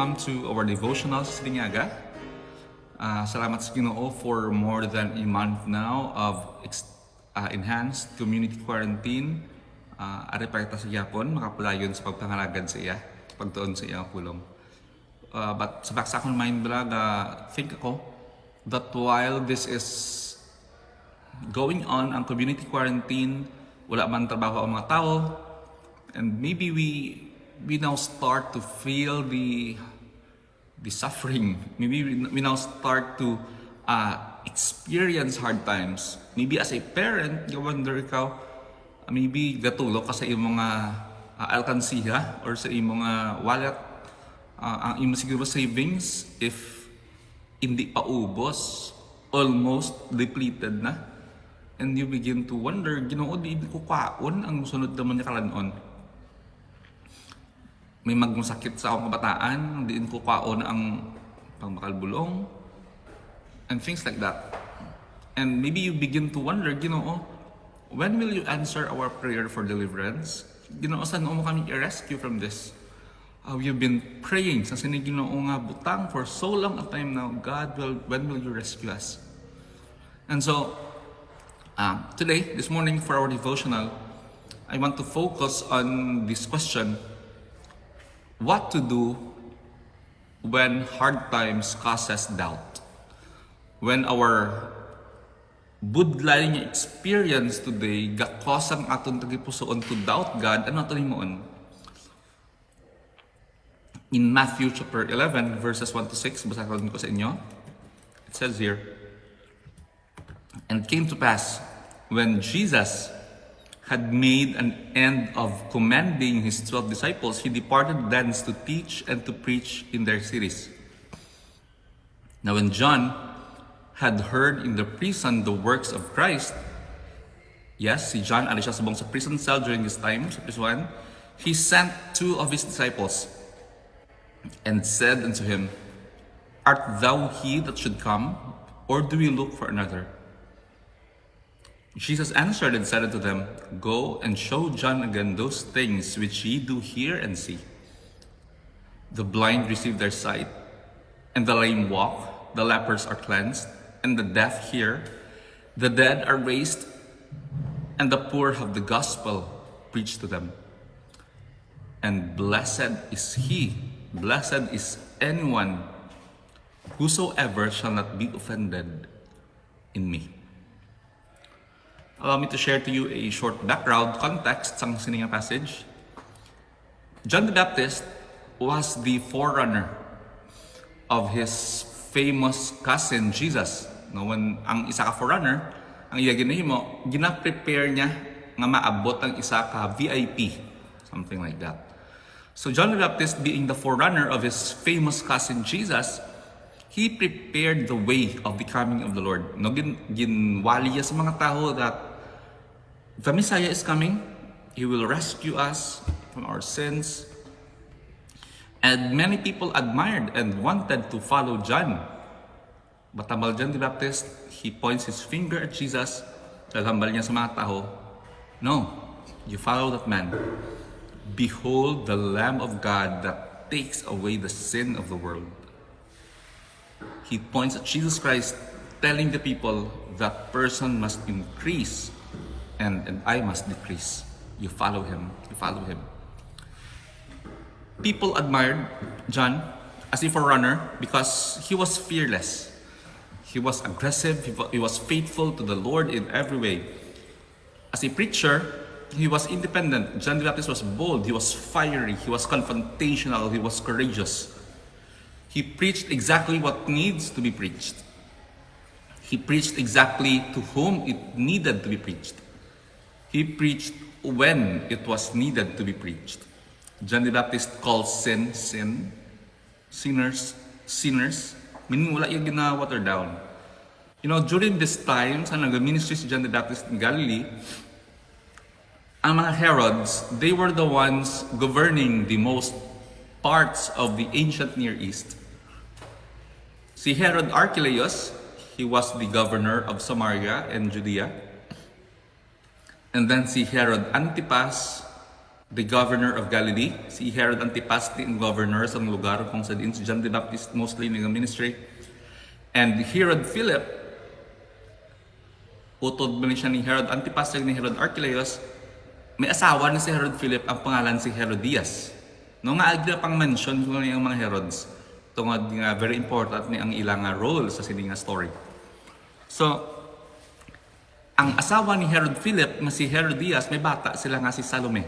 welcome to our devotional sa Lingaga. Salamat sa Ginoo for more than a month now of enhanced community quarantine. Ari pa kita sa Japon, makapulayon sa pagpangalagad sa iya, pagtuon sa iya pulong. But sa baksa akong mind vlog, think ako that while this is going on, ang community quarantine, wala man trabaho ang mga tao, and maybe we now start to feel the suffering. Maybe we now start to experience hard times. Maybe as a parent, you wonder ikaw, maybe gatulog ka sa iyong mga alkansiya or sa iyong mga wallet, ang iyong siguro savings, if hindi pa ubos, almost depleted na. And you begin to wonder, Ginoo, di ko kaon ang sunod naman niya kalanon. May magmasakit sa akong kabataan, diin ko kaon ang pangmakalbulong, and things like that. And maybe you begin to wonder, Ginoo, when will you answer our prayer for deliverance? Ginoo, saan mo kami i-rescue from this? You've been praying sa Ginoo nga butang for so long a time now. God, when will you rescue us? And so, today, this morning for our devotional, I want to focus on this question: what to do when hard times causes doubt? When our budlaing experience today gakosang aton tagipusoon to doubt God, ano aton himoon? In Matthew chapter 11 verses 1 to 6, basahin ko sa inyo. It says here, "And it came to pass, when Jesus had made an end of commanding his 12 disciples, he departed thence to teach and to preach in their cities. Now when John had heard in the prison the works of Christ," yes, si John, ali siya subong sa prison cell during this time, sa verse 1, "he sent 2 of his disciples, and said unto him, Art thou he that should come, or do we look for another? Jesus answered and said unto them, Go and show John again those things which ye do hear and see. The blind receive their sight, and the lame walk, the lepers are cleansed, and the deaf hear, the dead are raised, and the poor have the gospel preached to them. And blessed is anyone whosoever shall not be offended in me." Allow me to share to you a short background context sa siningang passage. John the Baptist was the forerunner of his famous cousin Jesus. No, when ang isa ka forerunner, ang iya ginahimo, gina-prepare niya nga maabot ang isa ka VIP, something like that. So John the Baptist, being the forerunner of his famous cousin Jesus, he prepared the way of the coming of the Lord. No, ginwali sa mga tao that the Messiah is coming. He will rescue us from our sins. And many people admired and wanted to follow John. But tambal John the Baptist, he points his finger at Jesus. Naghambal niya sa mga tao, "No, you follow that man. Behold the Lamb of God that takes away the sin of the world." He points at Jesus Christ, telling the people that person must increase and I must decrease. You follow him. You follow him. People admired John as a forerunner because he was fearless. He was aggressive. He was faithful to the Lord in every way. As a preacher, he was independent. John the Baptist was bold. He was fiery. He was confrontational. He was courageous. He preached exactly what needs to be preached. He preached exactly to whom it needed to be preached. He preached when it was needed to be preached. John the Baptist called sin, sin. Sinners, sinners. Meaning wala yung gina-water down. You know, during this time, sa nag-ministry si John the Baptist in Galilee, ang mga Herods, they were the ones governing the most parts of the ancient Near East. Si Herod Archelaus, he was the governor of Samaria and Judea. And then si Herod Antipas, the governor of Galilee. Si Herod Antipas ang governor sa lugar kung saan si John the Baptist mostly nag-ministry. And Herod Philip, utod ba siya ni Herod Antipas at ni Herod Archelaus, may asawa ni si Herod Philip, ang pangalan si Herodias. No nga agla pang mention ko yung mga Herods. Tungod nga very important ni ang ilang role sa sininga story. So, ang asawa ni Herod Philip, na si Herodias, may bata sila nga si Salome.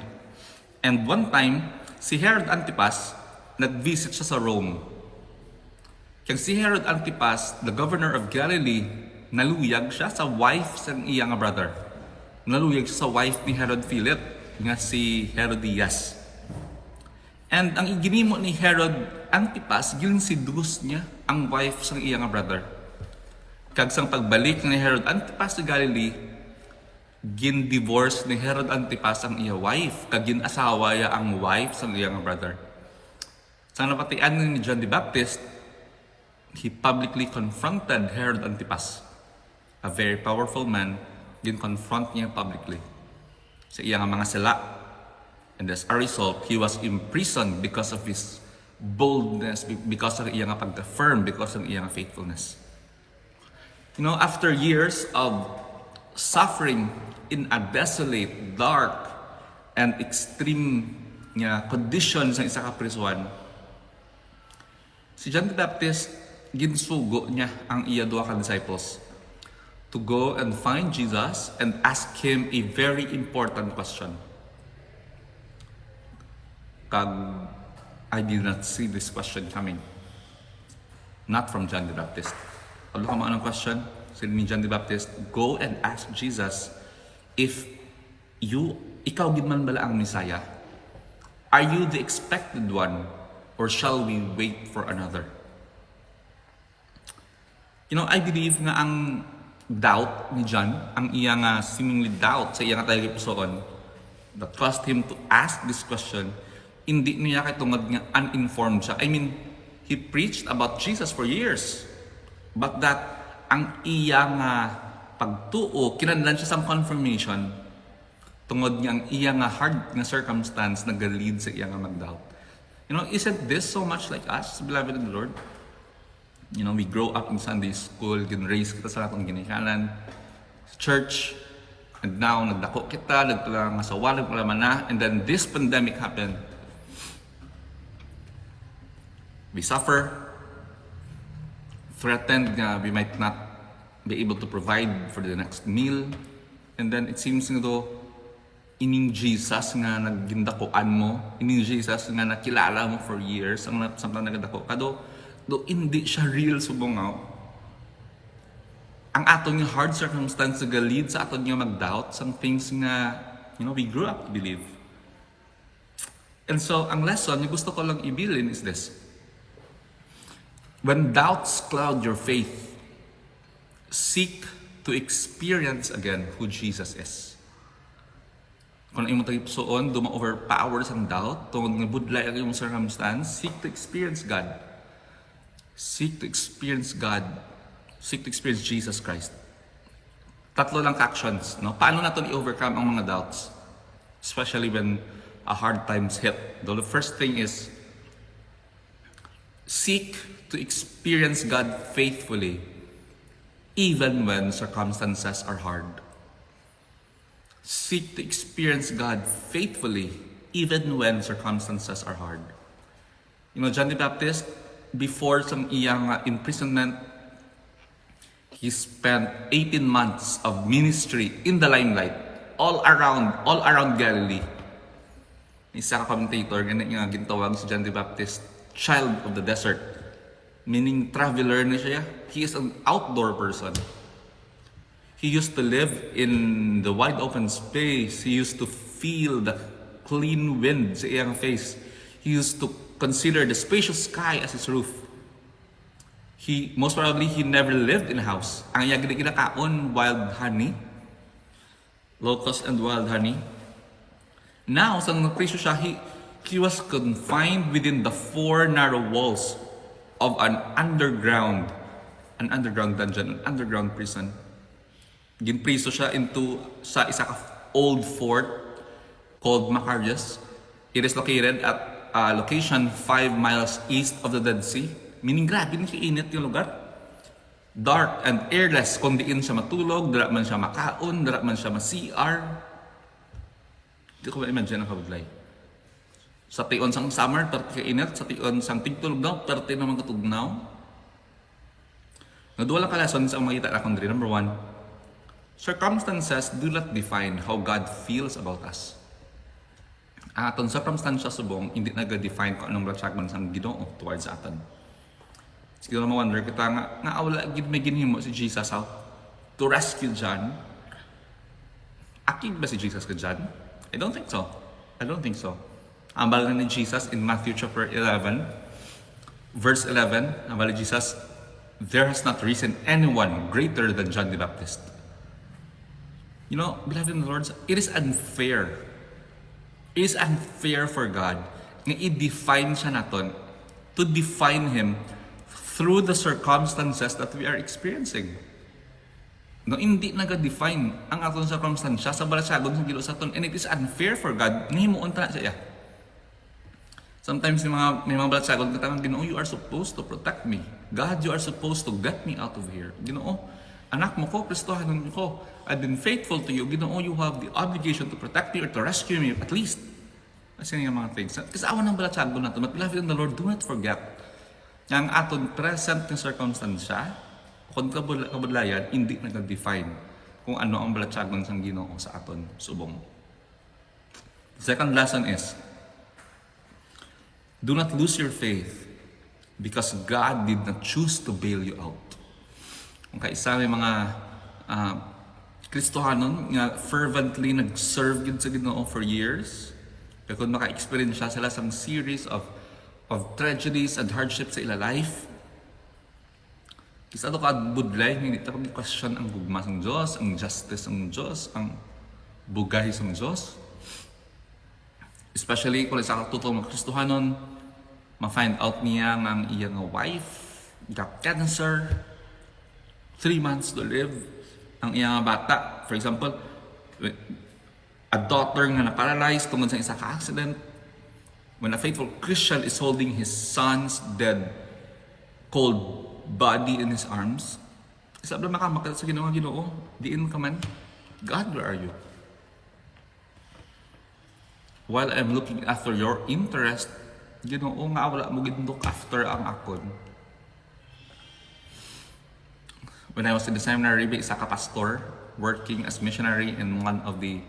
And one time, si Herod Antipas, nag-visit siya sa Rome. Kaya si Herod Antipas, the governor of Galilee, naluyag siya sa wife sa iyang brother. Naluyag siya sa wife ni Herod Philip, nga si Herodias. And ang iginimo ni Herod Antipas, ginsidus niya ang wife sa iyang brother. Kag sang pagbalik ni Herod Antipas sa Galilee, gin-divorce ni Herod Antipas ang iya wife, kag gin-asawa ya ang wife sa iyang brother. Sang napatian ni John the Baptist, he publicly confronted Herod Antipas, a very powerful man, gin-confront niya publicly sa iyang mga sala. And as a result, he was imprisoned because of his boldness, because of iyang pag-affirm, because of iyang faithfulness. You know, after years of suffering in a desolate, dark, and extreme conditions ng isa ka prisuan, si John the Baptist, ginsugo niya ang iya duha ka disciples to go and find Jesus and ask him a very important question. I did not see this question coming. Not from John the Baptist. Ano ka mga question? Sabi ni John the Baptist, go and ask Jesus if ikaw gid man bala ang Messiah. Are you the expected one or shall we wait for another? You know, I believe nga ang doubt ni John, ang iyang seemingly doubt sa iyang tagapusoon that caused him to ask this question, hindi niya katungod nga uninformed siya. I mean, he preached about Jesus for years. But that ang iyang pagtuo, kinahanglan siya sa confirmation tungod nga ang iyang hard nga circumstance nag-lead sa iyang mag-doubt. You know, isn't this so much like us, beloved in the Lord? You know, we grow up in Sunday school, gin-raise kita sa atong ginikanan, church, and now nagdako kita, nagtulang sa walang palaman na, and then this pandemic happened. We suffer, threatened nga we might not be able to provide for the next meal. And then it seems nga do, ining Jesus nga naggindakuan mo, ining Jesus nga nakilala mo for years, ang samtang nagadako ka do hindi siya real subungaw. Ang aton nga hard circumstance nga lead sa aton nga mag-doubt, some things nga, you know, we grew up to believe. And so, ang lesson, yung gusto ko lang ibilin is this. When doubts cloud your faith, seek to experience again who Jesus is. Kung ang imong tagipsoon, overpower ang doubt, tungod nga budlay ang imong circumstance, seek to experience God. Seek to experience God. Seek to experience Jesus Christ. Tatlo lang actions, no? Paano natin i-overcome ang mga doubts? Especially when hard times hit. The first thing is, seek to experience God faithfully, even when circumstances are hard. Seek to experience God faithfully, even when circumstances are hard. You know, John the Baptist, before some iyang imprisonment, he spent 18 months of ministry in the limelight, all around Galilee. Isa ka commentator, ganun yung gintawag si John the Baptist, child of the desert. Meaning, traveler na siya. He is an outdoor person. He used to live in the wide open space. He used to feel the clean wind sa iyang face. He used to consider the spacious sky as his roof. Most probably, he never lived in a house. Ang iyang ginakaon, wild honey. Locust and wild honey. Now, sa nagpresyo siya, he was confined within the four narrow walls of an underground dungeon, an underground prison. Ginpriso siya sa isa ka old fort called Macarius. It is located at a location 5 miles east of the Dead Sea. Meaning, grabe na init yung lugar. Dark and airless, kung diin siya matulog, dara man siya makaon, dara man siya ma-CR. Hindi ko ma-imagine ang kabudlay. Sa tion sang summer, 30 kainit. Sa tion sang tigtulog daw, 30 naman katugnaw. Naduwa lang ka lessons ang makita na kundri. Number 1, circumstances do not define how God feels about us. Ang aton circumstances subong, hindi nag-define kung anong ratsag man sang Ginoo towards aton. Siguro ma-wonder kita nga wala gid may ginhimo si Jesus out to rescue John. Akig ba si Jesus ka John? I don't think so. Ang bala ni Jesus in Matthew chapter 11, verse 11, ang bala ni Jesus, there has not risen anyone greater than John the Baptist. You know, beloved in the Lord, it is unfair. It is unfair for God na i-define siya naton, to define Him through the circumstances that we are experiencing. No, hindi naga-define ang aton circumstances sa balasyagon sa Ginoo sa aton, and it is unfair for God na himuon ta siya. Sometimes may mga balasyagon katang Ginoo, you are supposed to protect me. God, you are supposed to get me out of here. Ginoo, anak mo ko, Kristohanon ko. I've been faithful to you. Ginoo, you have the obligation to protect me or to rescue me at least. Kasi yung mga things. Kasi awan ng balasyagon natin. But beloved in the Lord, do not forget ang aton present na circumstansya, kung kabudlayan, hindi nag-define kung ano ang balatsagon sang Ginoo sa aton subong. The second lesson is, do not lose your faith because God did not choose to bail you out. Kung kaisa may mga Kristohanon nga fervently nag-serve gid sa Ginoo for years, pero kung maka-experience sila sang series of tragedies and hardships sa ila life, isa to kadbudlay, hindi ta pag-question ang gugma sang Diyos, ang justice ng Diyos, ang bugay sang Diyos. Especially kung isa katutong mga Kristohanon, ma-find out niya nga ang iyang wife got cancer, 3 months to live. Ang iyang bata, for example, a daughter nga na-paralyzed tungkol sa isa ka-accident. When a faithful Christian is holding his son's dead, cold body in his arms, isa ba makamakat sa Ginoo, diin ka man, God, where are you? While I'm looking after your interest, Ginoo nga wala mo gindok after ang akon. When I was in the seminary, isa ka pastor, working as missionary in one of the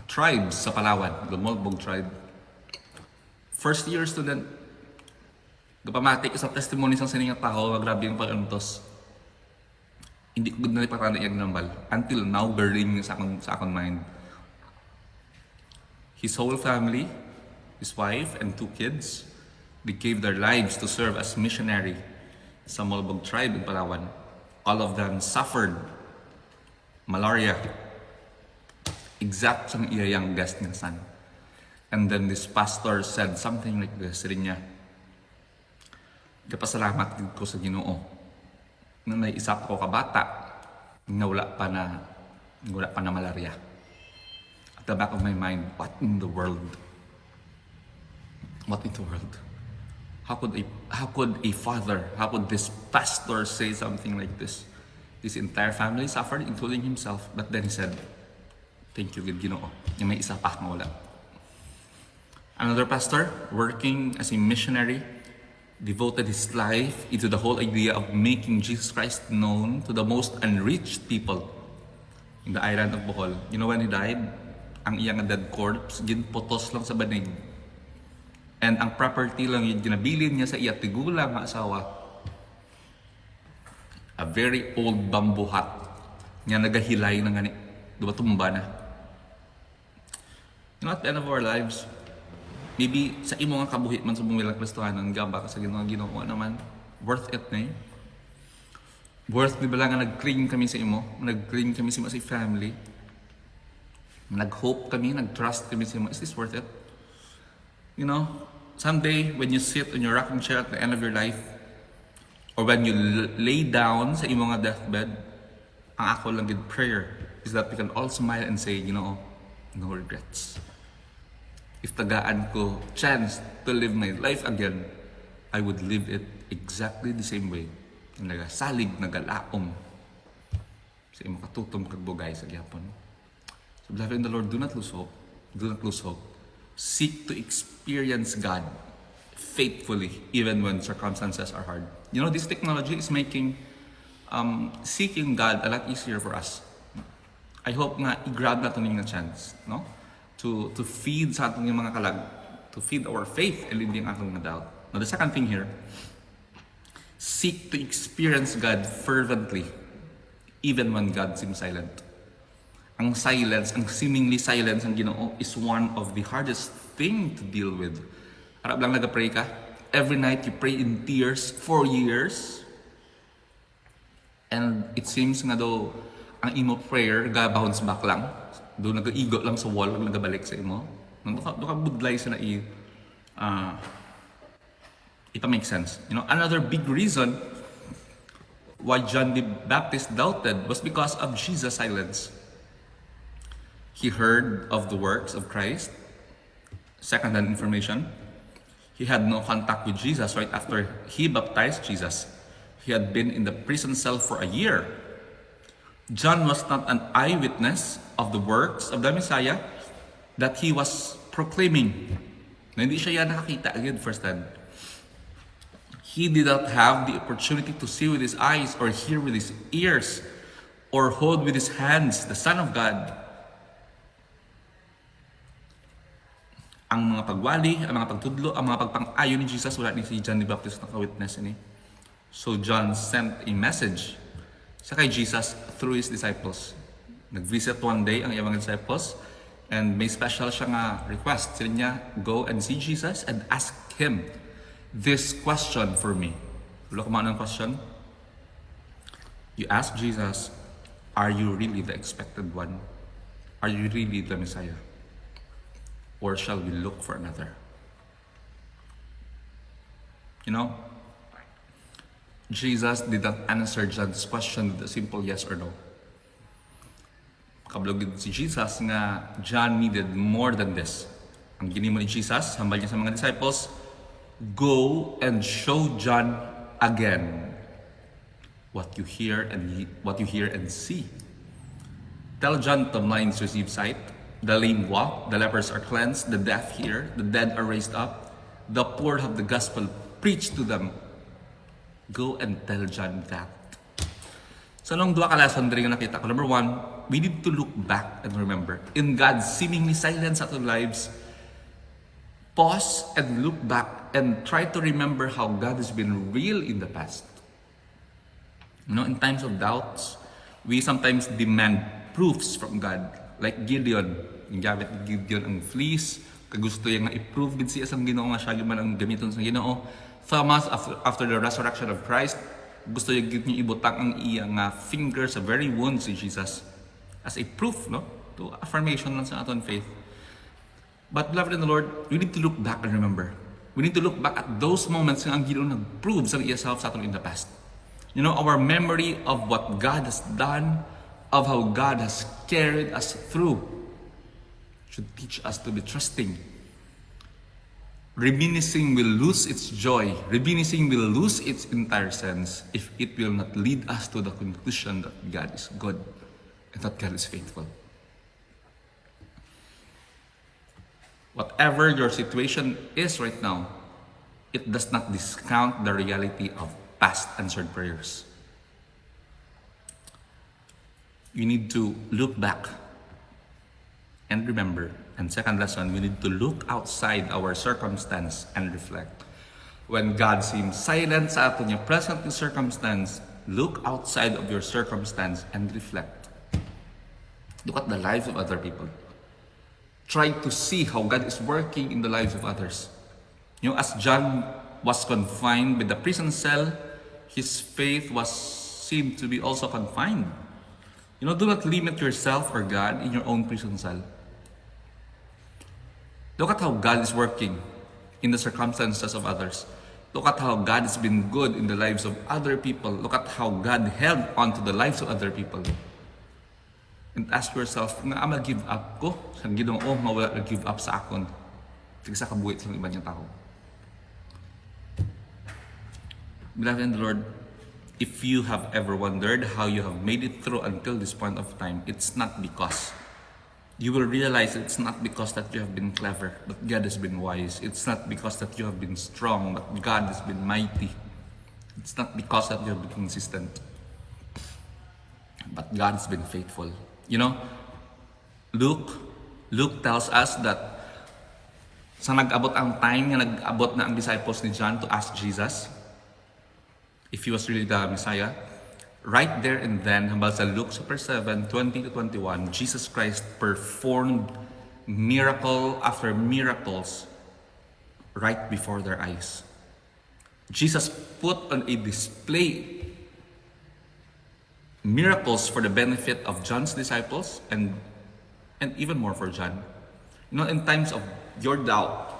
tribes sa Palawan, the Molbog tribe. First year student, kapamatik sa testimony sa siningang tao, grabe yung pag-antos. Hindi ko na ipatanda yung nambal. Until now, burning sa akong mind. His whole family, his wife and 2 kids, they gave their lives to serve as missionary sa Molbog tribe in Palawan. All of them suffered malaria. Exact sang iyayang guest ng son. And then this pastor said something like this, sabi niya, kapasalamat ko sa Ginoo na may isa ko kabata na wala pa na malaria. At the back of my mind, what in the world? What in the world? How could a father, how could this pastor say something like this? His entire family suffered, including himself. But then he said, thank you, Ginoo. Yung may isa pa na wala. Another pastor, working as a missionary, devoted his life into the whole idea of making Jesus Christ known to the most unreached people in the island of Bohol. You know when he died? Ang iyang dead corpse, ginpotos lang sa banig. And ang property lang yung ginabilin niya sa iya tigulang nga asawa. A very old bamboo hut nga nagahilay na gani. Diba tumba na? You know, at the end of our lives, maybe sa imo nga kabuhit man sa bumilang Kristohanon, gamba ka sa Ginoo naman, worth it na yun. Worth di ba lang nga nag-cling kami sa imo, nag-cling kami sa imo sa family, nag-hope kami, nag-trust kami sa imo. Is this worth it? You know, someday when you sit on your rocking chair at the end of your life, or when you lay down sa imo nga deathbed, ang ako lang good prayer is that we can all smile and say, no regrets. if tagaan ko chance to live my life again, I would live it exactly the same way. Nagasalig, nagalaom sa imong katutom kag bugay sa gyapon. So beloved in the Lord, do not lose hope. Do not lose hope. Seek to experience God faithfully even when circumstances are hard. You know, this technology is making seeking God a lot easier for us. I hope nga i-grab natin yung chance, no? To feed sa ating mga kalag, to feed our faith and hindi ang atong doubt. Now the second thing here, seek to experience God fervently even when God seems silent. Ang silence, ang seemingly silence ng Ginoo is one of the hardest thing to deal with. Harap lang nag-pray ka. Every night you pray in tears for years. And it seems nga daw ang imo prayer ga-bounce back lang. Doon nag-igo lang sa wall, nagabalik sa imo. Doon ka budlay sa na it makes sense. You know, another big reason why John the Baptist doubted was because of Jesus' silence. He heard of the works of Christ, second-hand information. He had no contact with Jesus right after he baptized Jesus. He had been in the prison cell for a year. John was not an eyewitness of the works of the Messiah that he was proclaiming. Na hindi siya yan nakakita again firsthand. He did not have the opportunity to see with his eyes or hear with his ears or hold with his hands the Son of God. Ang mga pagwali, ang mga pagtudlo, ang mga pagpang-ayo ni Jesus, wala ni si John the Baptist naka-witness ni. So John sent a message sa kay Jesus through his disciples. Nag-visit one day ang iyang mga disciples and may special siya nga request. Sila niya, go and see Jesus and ask him this question for me. Wala ko maanong question? You ask Jesus, are you really the expected one? Are you really the Messiah? Or shall we look for another? You know, Jesus did not answer John's question with a simple yes or no. Kablog si Jesus nga John needed more than this. Ang ginimo ni Jesus, hambal niya sa mga disciples, go and show John again what you hear and see. Tell John the blinds receive sight, the lame walk, the lepers are cleansed, the deaf hear, the dead are raised up, the poor have the gospel preached to them. Go and tell John that. So nung dua ka lesson diri nga nakita ko, number one, we need to look back and remember. In God's seemingly silence at our lives, pause and look back and try to remember how God has been real in the past. You know, in times of doubts, we sometimes demand proofs from God. Like Gideon, yung gamit ni Gideon ang fleece, kagusto yung i-prove din siya sa Ginoo nga siya man ang gamiton sa Ginoo. Thomas, after the resurrection of Christ, gusto yung ibutang ang iyang finger sa very wound si Jesus as a proof, no? To affirmation lang sa aton faith. But beloved in the Lord, we need to look back and remember. We need to look back at those moments nga ang Gideon nag-prove sa iyaself sa aton in the past. You know, our memory of what God has done, of how God has carried us through, should teach us to be trusting. Reminiscing will lose its joy. Reminiscing will lose its entire sense if it will not lead us to the conclusion that God is good and that God is faithful. Whatever your situation is right now, it does not discount the reality of past answered prayers. You need to look back and remember. And second lesson, we need to look outside our circumstance and reflect. When God seems silent sa aton yung present circumstance, look outside of your circumstance and reflect. Look at the lives of other people. Try to see how God is working in the lives of others. You know, as John was confined with the prison cell, his faith seemed to be also confined. You know, do not limit yourself or God in your own prison cell. Look at how God is working in the circumstances of others. Look at how God has been good in the lives of other people. Look at how God held on to the lives of other people. And ask yourself, nga ama give up ko? Sa Ginoo, mawala na give up sa akon. Tigsa kabuhit sa iba niyang tao. Beloved in the Lord, if you have ever wondered how you have made it through until this point of time, it's not because. You will realize it's not because that you have been clever, but God has been wise. It's not because that you have been strong, but God has been mighty. It's not because that you have been consistent, but God has been faithful. You know, Luke tells us that sa nag-abot ang time nga nag-abot na ang disciples ni John to ask Jesus if he was really the Messiah, right there and then, hambal sa Luke chapter 7, 20 to 21, Jesus Christ performed miracle after miracles right before their eyes. Jesus put on a display miracles for the benefit of John's disciples and even more for John. You know, in times of your doubt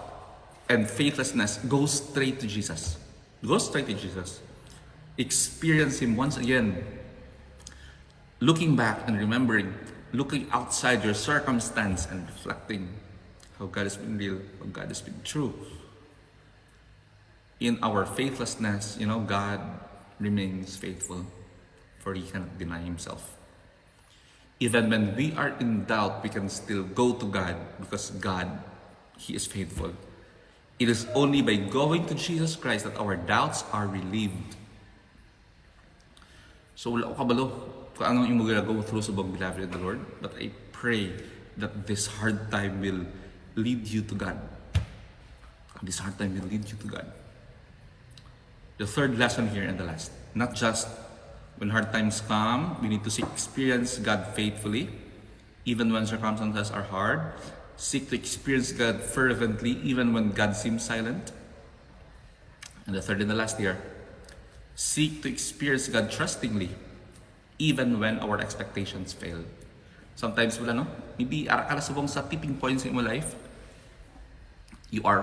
and faithlessness, go straight to Jesus. Go straight to Jesus. Experience Him once again. Looking back and remembering, looking outside your circumstance and reflecting how God has been real, how God has been true. In our faithlessness, you know, God remains faithful, for He cannot deny Himself. Even when we are in doubt, we can still go to God because God, He is faithful. It is only by going to Jesus Christ that our doubts are relieved. So wala ko kabalo kung anong imo go through sa bang beloved in the Lord, but I pray that this hard time will lead you to God. This hard time will lead you to God. The third lesson here and the last, not just when hard times come, we need to seek experience God faithfully, even when circumstances are hard. Seek to experience God fervently, even when God seems silent. And the third and the last here, seek to experience God trustingly, even when our expectations fail. Sometimes wala no? Maybe arakala subong sa tipping points in your life. You are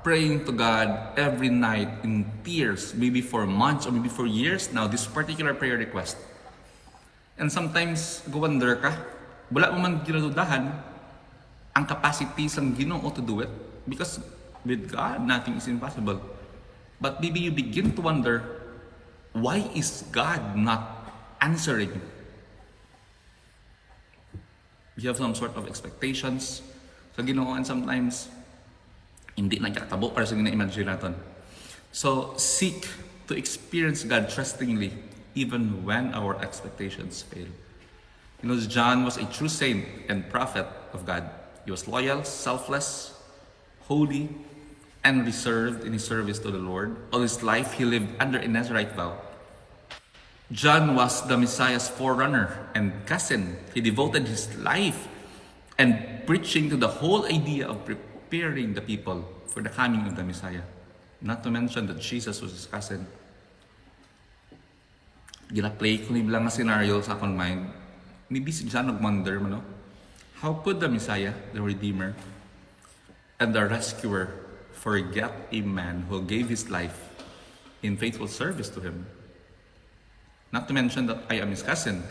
praying to God every night in tears, maybe for months or maybe for years now, this particular prayer request. And sometimes, go-wonder ka, wala mo man ginadudahan ang capacity sang Ginoo to do it. Because with God, nothing is impossible. But maybe you begin to wonder, why is God not answering? You have some sort of expectations sa Ginoo, and sometimes hindi na kakatabo para sa gina-imagine natin. So, seek to experience God trustingly even when our expectations fail. You know, John was a true saint and prophet of God. He was loyal, selfless, holy, and reserved in his service to the Lord. All his life, he lived under a Nazarite vow. John was the Messiah's forerunner and cousin. He devoted his life and preaching to the whole idea of preparing the people for the coming of the Messiah. Not to mention that Jesus was his cousin. Gina-play ko lang nga scenario sa akong mind. Maybe si John nag-wonder, no? How could the Messiah, the Redeemer, and the Rescuer forget a man who gave his life in faithful service to him? Not to mention that I am his cousin.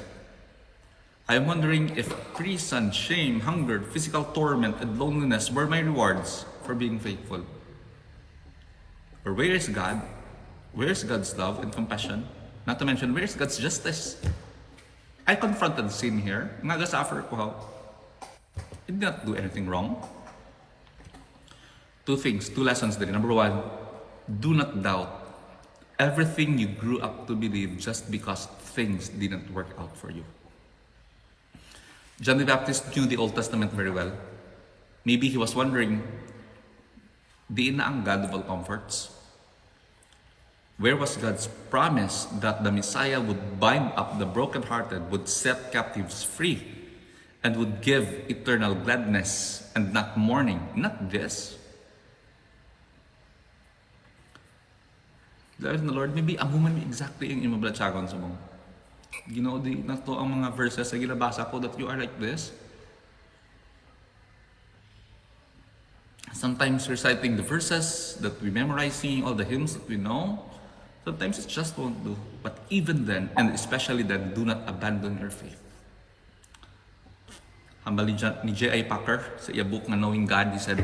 I am wondering if prison, shame, hunger, physical torment, and loneliness were my rewards for being faithful. Or where is God? Where is God's love and compassion? Not to mention, where is God's justice? I confronted sin here. Nagasuffer ko how I did not do anything wrong. Two things, two lessons there. Number one, do not doubt everything you grew up to believe just because things didn't work out for you. John the Baptist knew the Old Testament very well. Maybe he was wondering, di na ang God of all comforts? Where was God's promise that the Messiah would bind up the brokenhearted, would set captives free, and would give eternal gladness and not mourning? Not this. Lord na Lord, maybe amuman mi exactly yung imablatsagon sa mong. Ginoo, di na to ang mga verses na ginabasa ko that you are like this. Sometimes reciting the verses that we memorize, singing all the hymns that we know, sometimes it just won't do. But even then, and especially then, do not abandon your faith. Hambal ni J.I. Packer sa iya book na Knowing God, he said,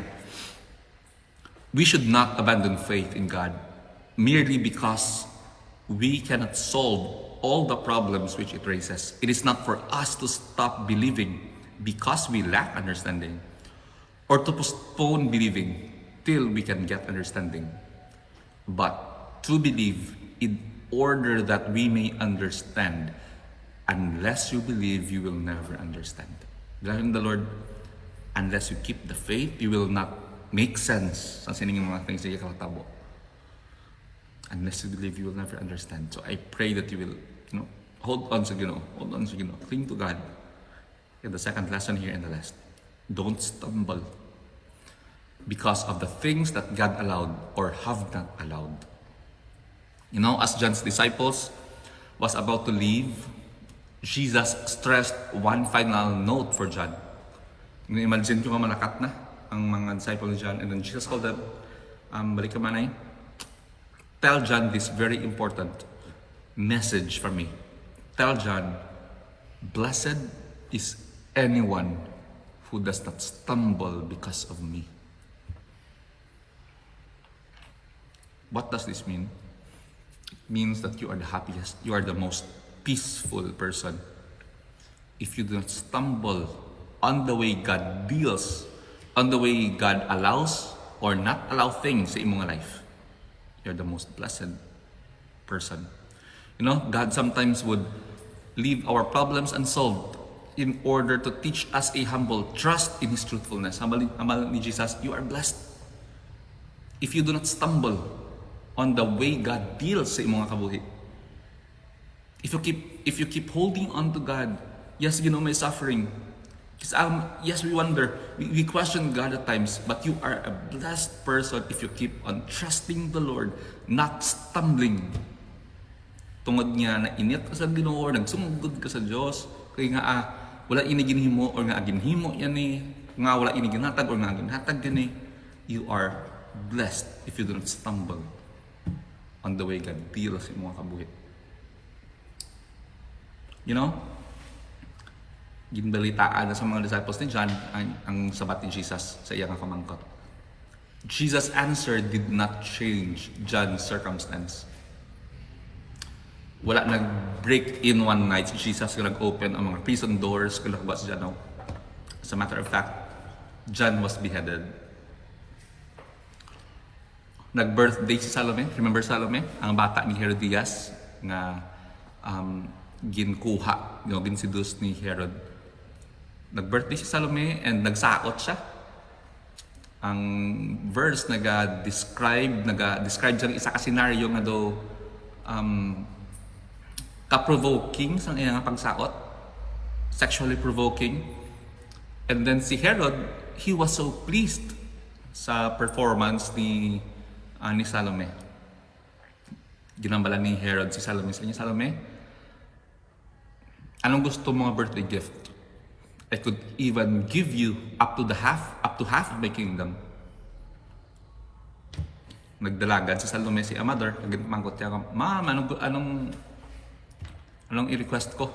We should not abandon faith in God merely because we cannot solve all the problems which it raises. It is not for us to stop believing because we lack understanding, or to postpone believing till we can get understanding, but to believe in order that we may understand. Unless you believe, you will never understand. Beloved in the Lord, unless you keep the faith, you will not make sense sa sining mga things na ikakatabo. Unless you believe, you will never understand. So I pray that you will, hold on sa Ginoo. Hold on sa Ginoo. Cling to God. And the second lesson here and the last. Don't stumble because of the things that God allowed or have not allowed. As John's disciples was about to leave, Jesus stressed one final note for John. Imagine ko nga malakat na ang mga disciples ni John, and then Jesus called them, balik ka manay. Tell John this very important message from me. Tell John, blessed is anyone who does not stumble because of me. What does this mean? It means that you are the happiest, you are the most peaceful person if you do not stumble on the way God deals, on the way God allows or not allow things sa imong life. You're the most blessed person. God sometimes would leave our problems unsolved in order to teach us a humble trust in His truthfulness. Hamal ni Jesus, you are blessed if you do not stumble on the way God deals sa imong kabuhi. If you keep holding on to God, yes, may suffering. Yes, we wonder, we question God at times, but you are a blessed person if you keep on trusting the Lord, not stumbling. Tungod niya na init ka sa Ginoo, nagsumugod ka sa Diyos, kaya nga wala iniginhimo or nga aginhimo yan nga wala iniginhatag or nga aginhatag yan you are blessed if you do not stumble on the way God deals sa mga kabuhi. Ginbalitaan na sa mga disciples ni John ang sabat ni Jesus sa iyang kamangkot. Jesus' answer did not change John's circumstance. Wala nag-break in one night si Jesus kung nag-open ang mga prison doors kung nakaba si John. As a matter of fact, John was beheaded. Nag-birthday si Salome. Remember Salome? Ang bata ni Herodias na ginkuha, ginsidus ni Herod. Nag-birthday si Salome and nagsaot siya. Ang verse nag-describe siyang isa ka senaryo nga do ka-provoking sa iyang pagsaot, sexually provoking. And then si Herod, he was so pleased sa performance ni Salome. Ginambala ni Herod si Salome. Sabi niya, Salome, anong gusto mong birthday gift? I could even give you up to half of my kingdom. Nagdalagan si Salome si mother, nagmangkot niya, Ma'am, anong i-request ko?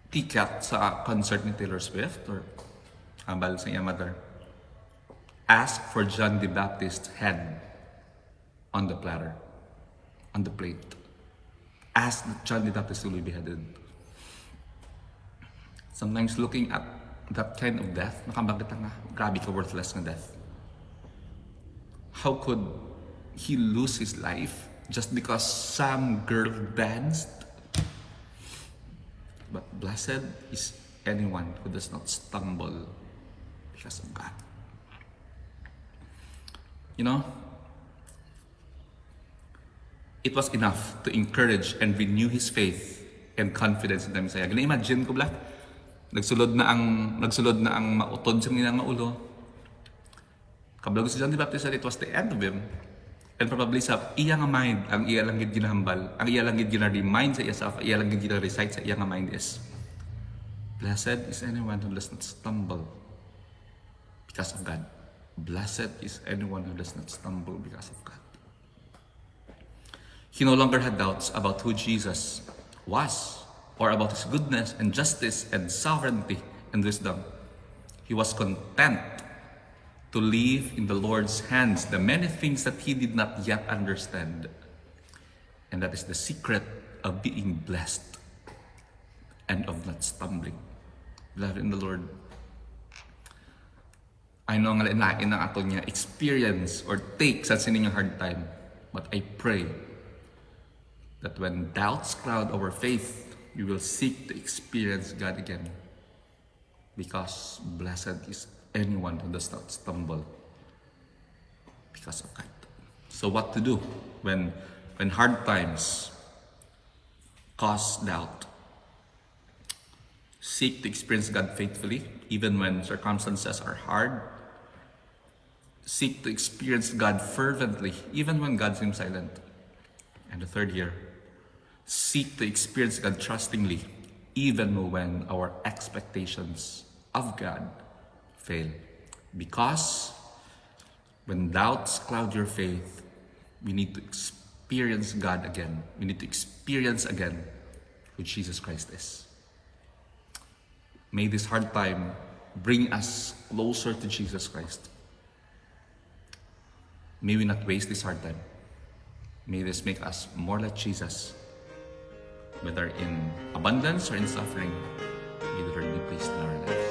Ticket sa concert ni Taylor Swift or ambal sa mother? Ask for John the Baptist's head on the platter, on the plate. Ask that John the Baptist will be beheaded. Sometimes looking at that kind of death, nakabagit nga, grabe ka worthless na death. How could he lose his life just because some girl danced? But blessed is anyone who does not stumble because of God. It was enough to encourage and renew his faith and confidence in the Messiah. Gina-imagine ko bla, nagsulod na ang mautod sa nilang maulo. Kablog si John the Baptist said it was the end of him. And probably sa iya nga mind, ang iya lang gid ginahambal, ang iya lang gid gina-remind sa iyaself, iya lang gid gina-recite sa iya nga mind is, blessed is anyone who does not stumble because of God. Blessed is anyone who does not stumble because of God. He no longer had doubts about who Jesus was, or about his goodness and justice and sovereignty and wisdom. He was content to leave in the Lord's hands the many things that he did not yet understand. And that is the secret of being blessed and of not stumbling. Beloved in the Lord, I know nga lain ang ato niya experience or take sa sining hard time. But I pray that when doubts cloud our faith, we will seek to experience God again. Because blessed is anyone who does not stumble because of God. So what to do when hard times cause doubt? Seek to experience God faithfully, even when circumstances are hard. Seek to experience God fervently, even when God seems silent. And the third year, seek to experience God trustingly, even when our expectations of God fail. Because when doubts cloud your faith, we need to experience God again. We need to experience again who Jesus Christ is. May this hard time bring us closer to Jesus Christ. May we not waste this hard time. May this make us more like Jesus, whether in abundance or in suffering. May the Lord be pleased in our lives.